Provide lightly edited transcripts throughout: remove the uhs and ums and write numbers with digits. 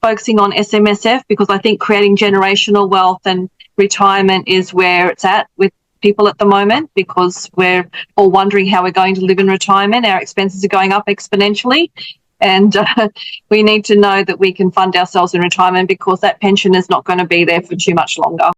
focusing on SMSF because I think creating generational wealth and retirement is where it's at with people at the moment, because we're all wondering how we're going to live in retirement. Our expenses are going up exponentially, and we need to know that we can fund ourselves in retirement because that pension is not going to be there for too much longer.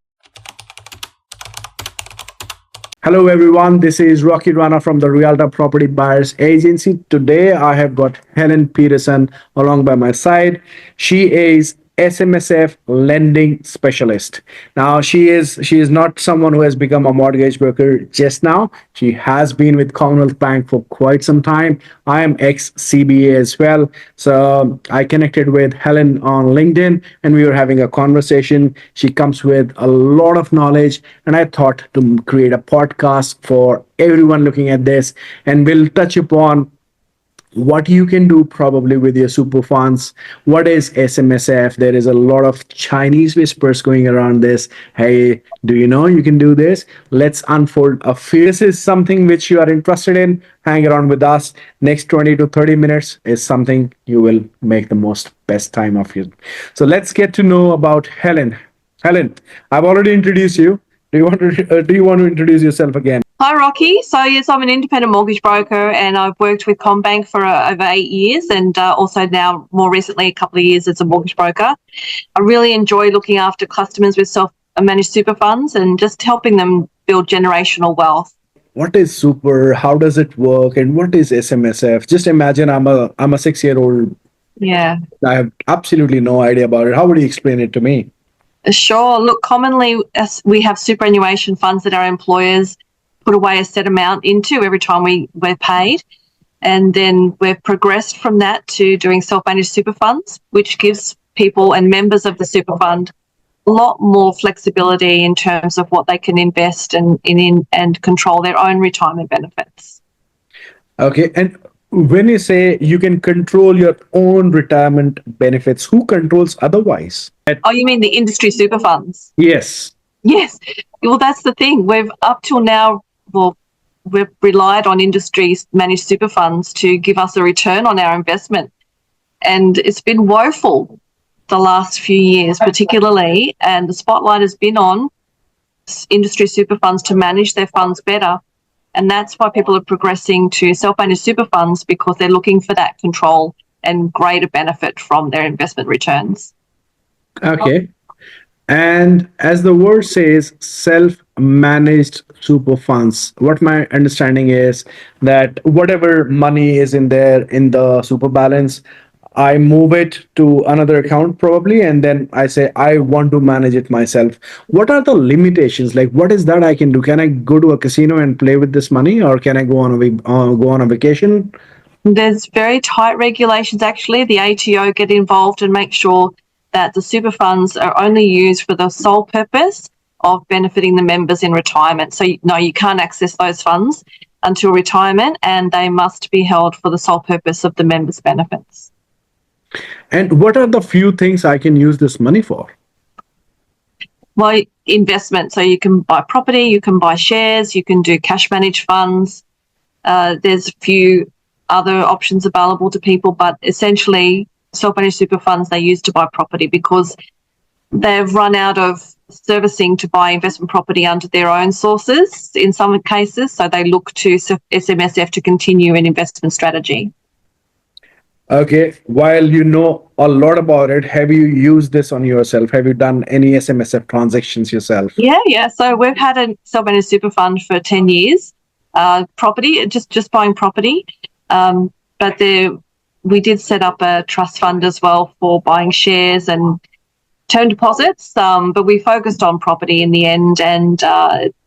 Hello everyone, this is Rocky Rana from the Realtor Property Buyers Agency. Today I have got Helen Peterson along by my side. She is SMSF lending specialist. Now she is not someone who has become a mortgage broker just now. She has been with Commonwealth Bank for quite some time. I am ex CBA as well. So I connected with Helen on LinkedIn and we were having a conversation. She comes with a lot of knowledge and I thought to create a podcast for everyone looking at this, and we'll touch upon what you can do probably with your super funds. What is SMSF? There is a lot of Chinese whispers going around this. Hey, do you know you can do this? Let's unfold a few. This is something which you are interested in. Hang around with us. Next 20 to 30 minutes is something you will make the most best time of you. So let's get to know about Helen. Helen, I've already introduced you. Do you want to introduce yourself again? Hi, Rocky. So, yes, I'm an independent mortgage broker and I've worked with CommBank for over 8 years and also now more recently a couple of years as a mortgage broker. I really enjoy looking after customers with self-managed super funds and just helping them build generational wealth. What is super? How does it work? And what is SMSF? Just imagine I'm a 6-year-old. Yeah. I have absolutely no idea about it. How would you explain it to me? Sure. Look, commonly we have superannuation funds that our employers put away a set amount into every time we're paid. And then we've progressed from that to doing self-managed super funds, which gives people and members of the super fund a lot more flexibility in terms of what they can invest in and control their own retirement benefits. Okay. And when you say you can control your own retirement benefits, who controls otherwise? Oh, you mean the industry super funds? Yes. Yes. Well, that's the thing. We've up till now, we've relied on industry managed super funds to give us a return on our investment. And it's been woeful the last few years, particularly. And the spotlight has been on industry super funds to manage their funds better. And that's why people are progressing to self-managed super funds, because they're looking for that control and greater benefit from their investment returns. Okay. And as the word says, self-managed super funds, what my understanding is that whatever money is in there in the super balance, I move it to another account probably, and then I say I want to manage it myself. What are the limitations? Like, what is that I can do? Can I go to a casino and play with this money, or can I go on a vacation? There's very tight regulations, actually. The ATO get involved and make sure that the super funds are only used for the sole purpose of benefiting the members in retirement. So, no, you can't access those funds until retirement, and they must be held for the sole purpose of the members' benefits. And what are the few things I can use this money for? Well, investment. So you can buy property, you can buy shares, you can do cash managed funds. There's a few other options available to people, but essentially self-managed super funds they use to buy property because they've run out of servicing to buy investment property under their own sources in some cases. So they look to SMSF to continue an investment strategy. Okay, while you know a lot about it, have you used this on yourself? Have you done any SMSF transactions yourself? Yeah. So we've had a self-managed super fund for 10 years, property, just buying property. But we did set up a trust fund as well for buying shares and term deposits, but we focused on property in the end and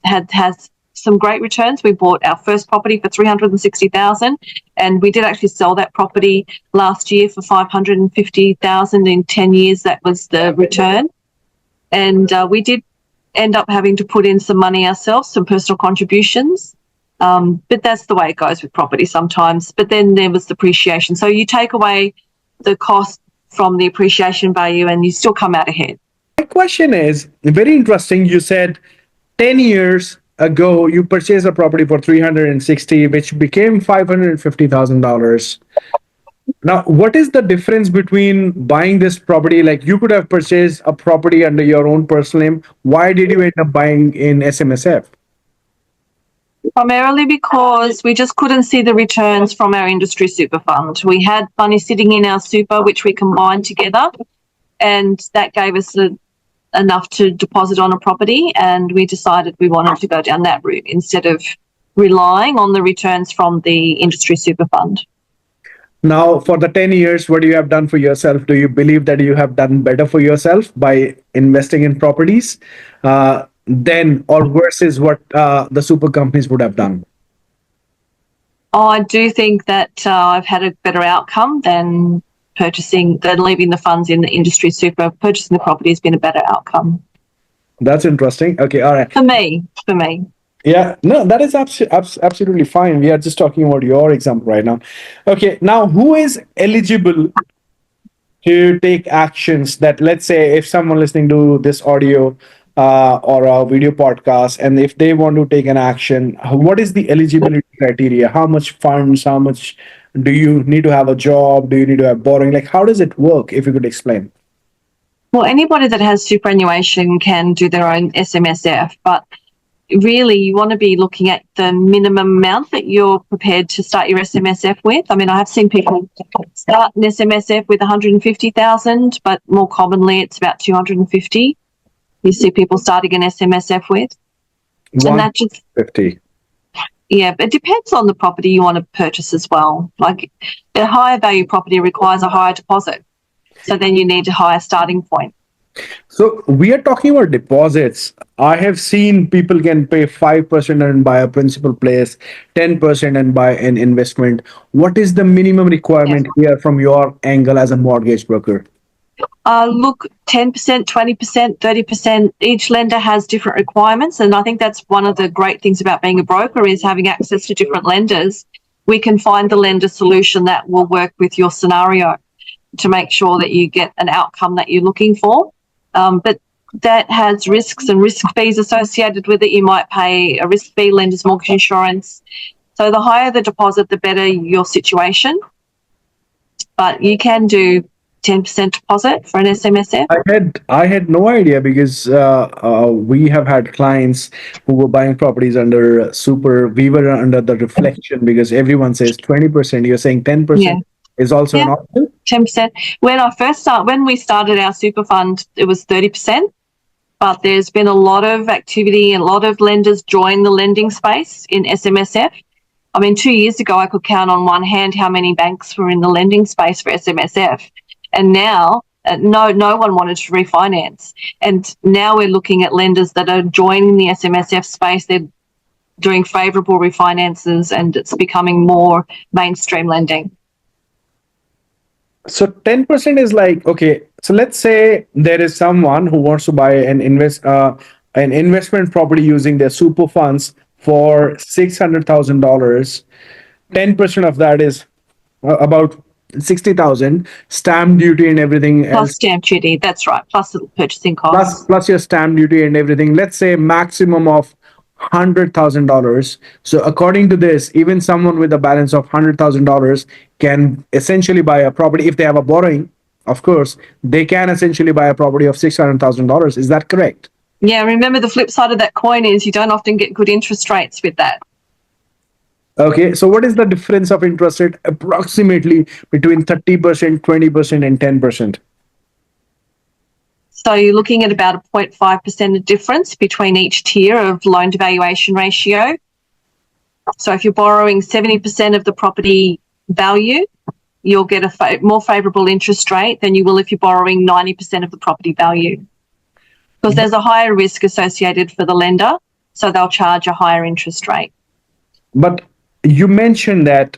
has some great returns. We bought our first property for $360,000, and we did actually sell that property last year for $550,000 in 10 years. That was the return, and we did end up having to put in some money ourselves, some personal contributions. But that's the way it goes with property sometimes. But then there was depreciation, so you take away the cost from the appreciation value, and you still come out ahead. My question is very interesting. You said 10 years ago you purchased a property for 360, which became $550,000. Now, what is the difference between buying this property? Like you could have purchased a property under your own personal name. Why did you end up buying in SMSF? Primarily because we just couldn't see the returns from our industry super fund. We had money sitting in our super, which we combined together, and that gave us enough to deposit on a property. And we decided we wanted to go down that route instead of relying on the returns from the industry super fund. Now, for the 10 years, what you have done for yourself, do you believe that you have done better for yourself by investing in properties than or versus what the super companies would have done? I do think that I've had a better outcome than leaving the funds in the industry super. Purchasing the property has been a better outcome That's interesting. Okay, all right. for me. For me. Yeah, no, that is absolutely fine. We are just talking about your example right now. Okay, now who is eligible to take actions that, let's say, if someone listening to this audio or a video podcast, and if they want to take an action, what is the eligibility criteria? How much funds? How much do you need to have a job? Do you need to have borrowing? Like, how does it work? If you could explain. Well, anybody that has superannuation can do their own SMSF, but really you want to be looking at the minimum amount that you're prepared to start your SMSF with. I mean, I have seen people start an SMSF with 150,000, but more commonly it's about 250. You see people starting an SMSF with, and that just 150. yeah, it depends on the property you want to purchase as well. Like a higher value property requires a higher deposit, so then you need a higher starting point. So we are talking about deposits. I have seen people can pay 5% and buy a principal place, 10% and buy an investment. What is the minimum Yeah. requirement here from your angle as a mortgage broker? Look, 10%, 20%, 30%, each lender has different requirements. And I think that's one of the great things about being a broker is having access to different lenders. We can find the lender solution that will work with your scenario to make sure that you get an outcome that you're looking for. But that has risks and risk fees associated with it. You might pay a risk fee, lender's mortgage insurance. So the higher the deposit, the better your situation. But you can do 10% deposit for an SMSF. I had no idea because we have had clients who were buying properties under super. We were under the reflection because everyone says 20%. You're saying Yeah. 10% is also an Yeah. option. 10%. When we started our super fund, it was 30%. But there's been a lot of activity and a lot of lenders join the lending space in SMSF. I mean, 2 years ago, I could count on one hand how many banks were in the lending space for SMSF. And now, no one wanted to refinance. And now we're looking at lenders that are joining the SMSF space. They're doing favourable refinances and it's becoming more mainstream lending. So 10% is like, okay, so let's say there is someone who wants to buy an investment property using their super funds for $600,000. 10% of that is about 60,000, stamp duty and everything Plus else, stamp duty, that's right, plus the purchasing plus costs. plus your stamp duty and everything. Let's say maximum of $100,000. So according to this, even someone with a balance of $100,000 can essentially buy a property if they have a borrowing. Of course, they can essentially buy a property of $600,000. Is that correct? Yeah, remember the flip side of that coin is you don't often get good interest rates with that. Okay, so what is the difference of interest rate approximately between 30%, 20%, and 10%? So you're looking at about a 0.5% difference between each tier of loan to valuation ratio. So if you're borrowing 70% of the property value, you'll get a more favourable interest rate than you will if you're borrowing 90% of the property value. Because there's a higher risk associated for the lender, so they'll charge a higher interest rate. But you mentioned that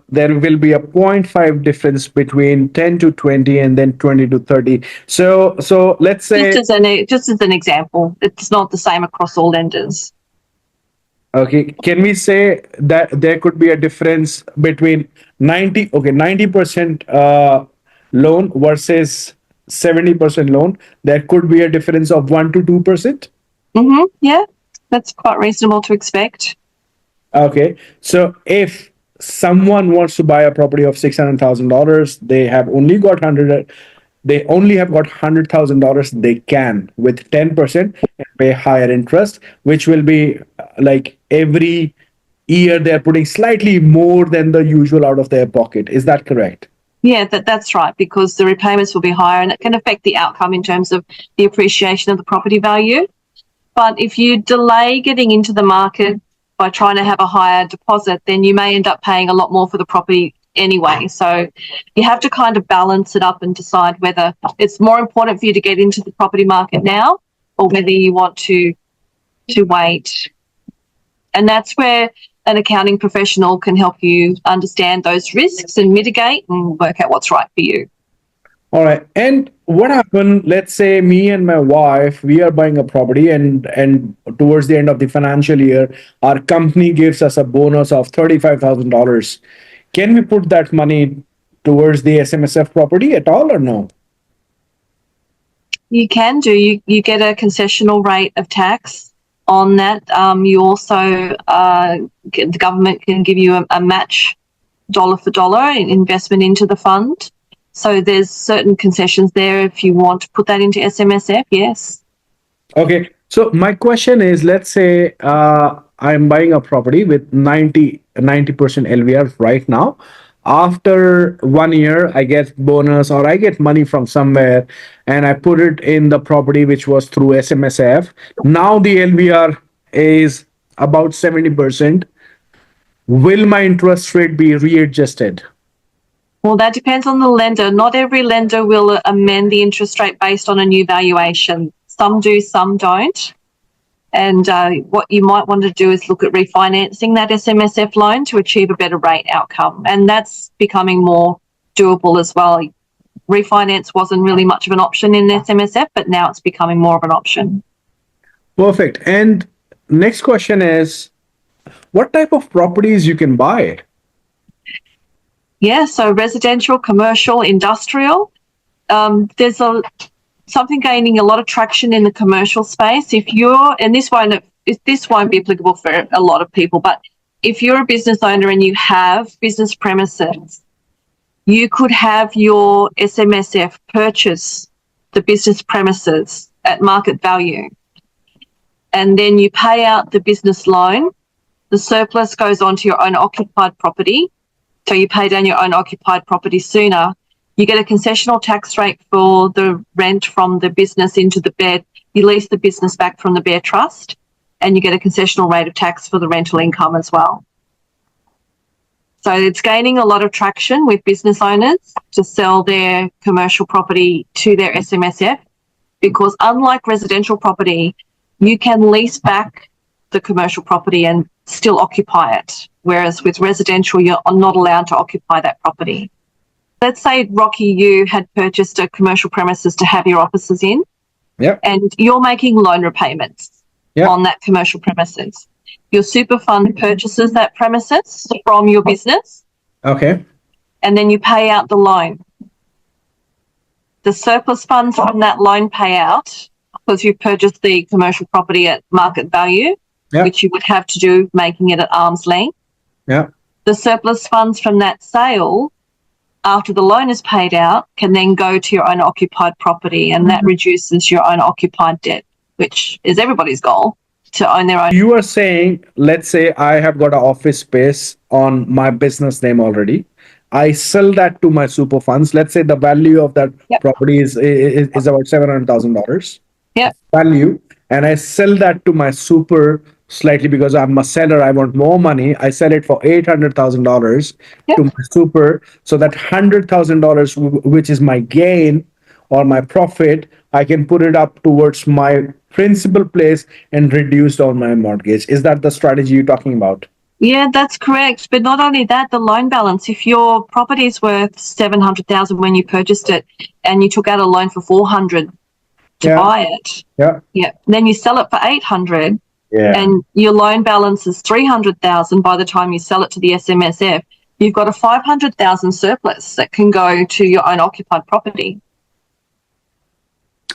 there will be a zero point 0.5 difference between 10 to 20 and then 20 to 30. So let's say, Just as an example, it's not the same across all lenders. okay, can we say that there could be a difference between 90% loan versus 70% loan? There could be a difference of 1 to 2%. Yeah, that's quite reasonable to expect. Okay, so if someone wants to buy a property of $600,000, they only have got $100,000, they can with 10% and pay higher interest, which will be like every year they're putting slightly more than the usual out of their pocket. Is that correct? Yeah, that's right, because the repayments will be higher and it can affect the outcome in terms of the appreciation of the property value. But if you delay getting into the market by trying to have a higher deposit, then you may end up paying a lot more for the property anyway. So you have to kind of balance it up and decide whether it's more important for you to get into the property market now or whether you want to wait. And that's where an accounting professional can help you understand those risks and mitigate and work out what's right for you. All right. And what happened? Let's say me and my wife, we are buying a property, and towards the end of the financial year, our company gives us a bonus of $35,000. Can we put that money towards the SMSF property at all or no? You can do. You get a concessional rate of tax on that. You also, the government can give you a match dollar for dollar in investment into the fund. So there's certain concessions there if you want to put that into SMSF, yes. Okay. So my question is, let's say I'm buying a property with 90% LVR right now. After 1 year, I get bonus or I get money from somewhere and I put it in the property which was through SMSF. Now the LVR is about 70%. Will my interest rate be readjusted? Well, that depends on the lender. Not every lender will amend the interest rate based on a new valuation. Some do, some don't. And what you might want to do is look at refinancing that SMSF loan to achieve a better rate outcome. And that's becoming more doable as well. Refinance wasn't really much of an option in SMSF, but now it's becoming more of an option. Perfect. And next question is, what type of properties you can buy? Yeah, so residential, commercial, industrial. There's something gaining a lot of traction in the commercial space. If you're, and this won't be applicable for a lot of people, but if you're a business owner and you have business premises, you could have your SMSF purchase the business premises at market value, and then you pay out the business loan. The surplus goes onto your own occupied property. So you pay down your own occupied property sooner. You get a concessional tax rate for the rent from the business into the bed. You lease the business back from the bare trust, and you get a concessional rate of tax for the rental income as well. So it's gaining a lot of traction with business owners to sell their commercial property to their SMSF, because unlike residential property, you can lease back the commercial property and still occupy it. Whereas with residential, you're not allowed to occupy that property. Let's say, Rocky, you had purchased a commercial premises to have your offices in, and you're making loan repayments on that commercial premises. Your super fund purchases that premises from your business. Okay. And then you pay out the loan. The surplus funds from that loan payout, because you purchased the commercial property at market value, which you would have to do making it at arm's length. The surplus funds from that sale, after the loan is paid out, can then go to your own occupied property, and that reduces your own occupied debt, which is everybody's goal, to own their own. You are saying, let's say I have got an office space on my business name already. I sell that to my super funds. Let's say the value of that property is about $700,000 value, and I sell that to my super slightly because I'm a seller. I want more money. I sell it for $800,000 to my super, so that $100,000, which is my gain or my profit, I can put it up towards my principal place and reduce down my mortgage. Is that the strategy you're talking about? Yeah, that's correct. But not only that, the loan balance, if your property is worth $700,000 when you purchased it and you took out a loan for $400,000 to buy it, then you sell it for $800,000, and your loan balance is $300,000 by the time you sell it to the SMSF, you've got a $500,000 surplus that can go to your own occupied property.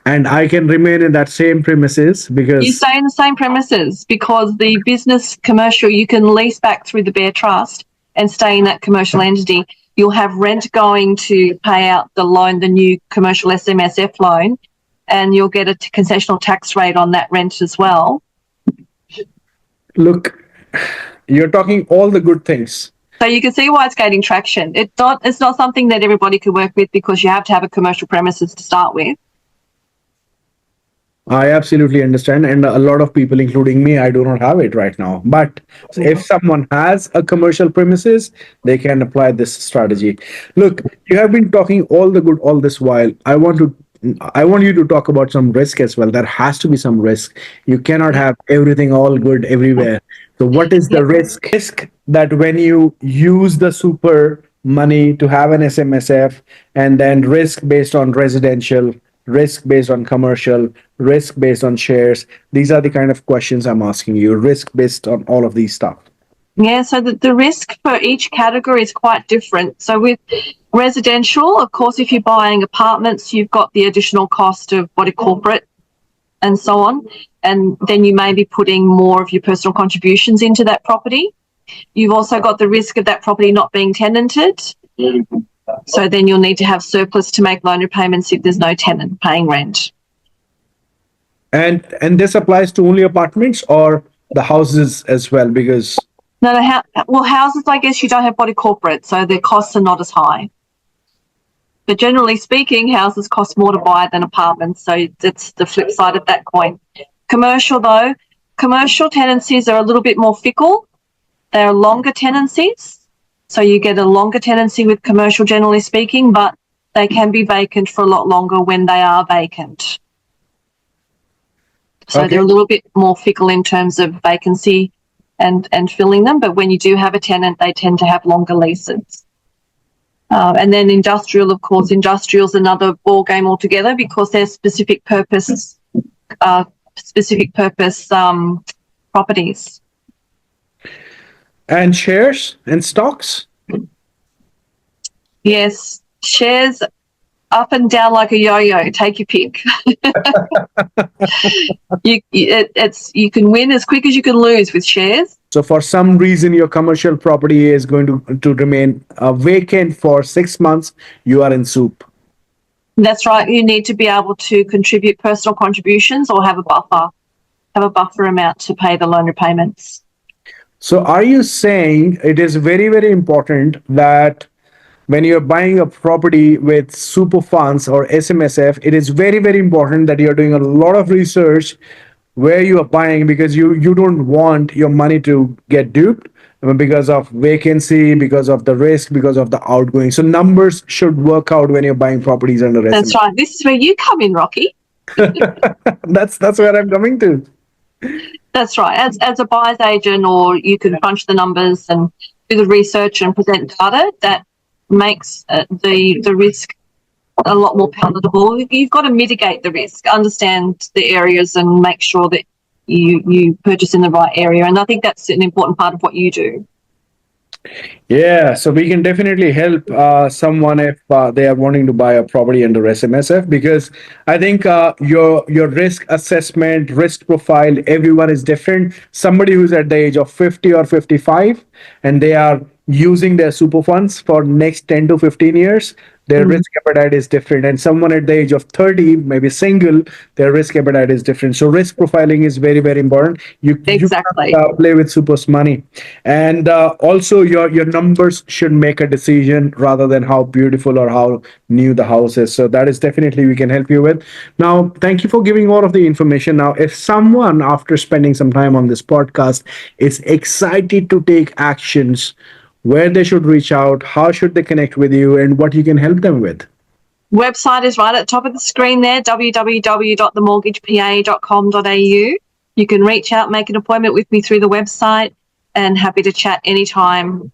And I can remain in that same premises because... You stay in the same premises because the business commercial you can lease back through the bare trust, and stay in that commercial entity, you'll have rent going to pay out the loan, the new commercial SMSF loan, and you'll get a concessional tax rate on that rent as well. Look, you're talking all the good things. So you can see why it's gaining traction. It's not something that everybody can work with because you have to have a commercial premises to start with. I absolutely understand. And a lot of people, including me, I do not have it right now. But if someone has a commercial premises, they can apply this strategy. Look, you have been talking all the good all this while. I want you to talk about some risk as well. There has to be some risk. You cannot have everything all good everywhere. So what is the risk? Risk that when you use the super money to have an SMSF, and then risk based on residential, risk based on commercial, risk based on shares. These are the kind of questions I'm asking you. Risk based on all of these stuff. Yeah, so the risk for each category is quite different. So with residential, of course, if you're buying apartments, you've got the additional cost of what a corporate and so on. And then you may be putting more of your personal contributions into that property. You've also got the risk of that property not being tenanted. So then you'll need to have surplus to make loan repayments if there's no tenant paying rent. And this applies to only apartments or the houses as well? Because No, houses, I guess you don't have body corporate, so their costs are not as high. But generally speaking, houses cost more to buy than apartments, so it's the flip side of that coin. Commercial, though, commercial tenancies are a little bit more fickle. They're longer tenancies. So you get a longer tenancy with commercial, generally speaking, but they can be vacant for a lot longer when they are vacant. So they're a little bit more fickle in terms of vacancy and filling them. But when you do have a tenant, they tend to have longer leases. And then industrial, of course, industrial's another ball game altogether because they're specific purpose properties. And shares and stocks? Yes, shares up and down like a yo-yo. Take your pick. You can win as quick as you can lose with shares. So for some reason, your commercial property is going to remain vacant for 6 months. You are in soup. That's right. You need to be able to contribute personal contributions or have a buffer amount to pay the loan repayments. So are you saying it is very, very important that when you're buying a property with super funds or SMSF, it is very, very important that you're doing a lot of research where you are buying because you don't want your money to get duped because of vacancy, because of the risk, because of the outgoing. So numbers should work out when you're buying properties under SMSF. That's right. This is where you come in, Rocky. That's where I'm coming to. That's right. As a buyer's agent, or you can crunch the numbers and do the research and present data that makes the risk a lot more palatable. You've got to mitigate the risk, understand the areas and make sure that you purchase in the right area. And I think that's an important part of what you do. Yeah, so we can definitely help someone if they are wanting to buy a property under SMSF, because I think your risk assessment, risk profile, everyone is different. Somebody who's at the age of 50 or 55 and they are using their super funds for next 10 to 15 years, their risk appetite is different. And someone at the age of 30, maybe single, their risk appetite is different. So risk profiling is very, very important. You Exactly. can't, play with super's money. And also your numbers should make a decision rather than how beautiful or how new the house is. So that is definitely we can help you with. Now, thank you for giving all of the information. Now, if someone after spending some time on this podcast is excited to take actions, where they should reach out, how should they connect with you, and what you can help them with? Website is right at the top of the screen there, www.themortgagepa.com.au. You can reach out, make an appointment with me through the website, and happy to chat anytime.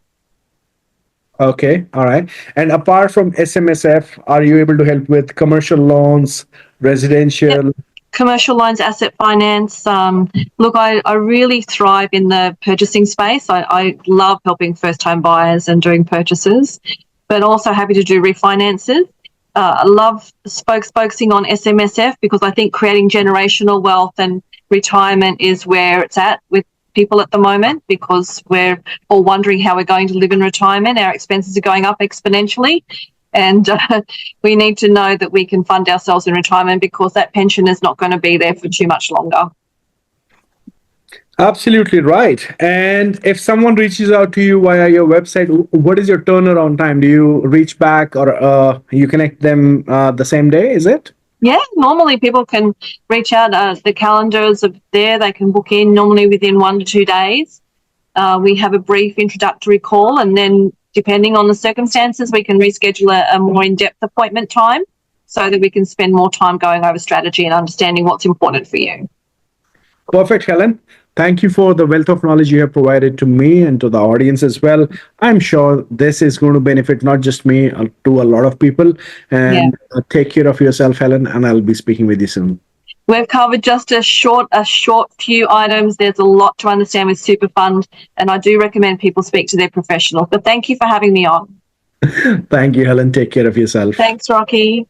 Okay, all right. And apart from SMSF, are you able to help with commercial loans, residential? Yep. Commercial loans, asset finance. Look, I really thrive in the purchasing space. I love helping first-time buyers and doing purchases, but also happy to do refinances. I love focusing on SMSF because I think creating generational wealth and retirement is where it's at with people at the moment because we're all wondering how we're going to live in retirement. Our expenses are going up exponentially, and we need to know that we can fund ourselves in retirement because that pension is not going to be there for too much longer. Absolutely right. And if someone reaches out to you via your website, what is your turnaround time? Do you reach back or you connect them the same day? Is it? Yeah, normally people can reach out. The calendars are there. They can book in normally within 1 to 2 days. We have a brief introductory call, and then depending on the circumstances, we can reschedule a more in-depth appointment time so that we can spend more time going over strategy and understanding what's important for you. Perfect, Helen. Thank you for the wealth of knowledge you have provided to me and to the audience as well. I'm sure this is going to benefit not just me, to a lot of people. And take care of yourself, Helen, and I'll be speaking with you soon. We've covered just a short few items. There's a lot to understand with super fund, and I do recommend people speak to their professional. But thank you for having me on. Thank you, Helen. Take care of yourself. Thanks, Rocky.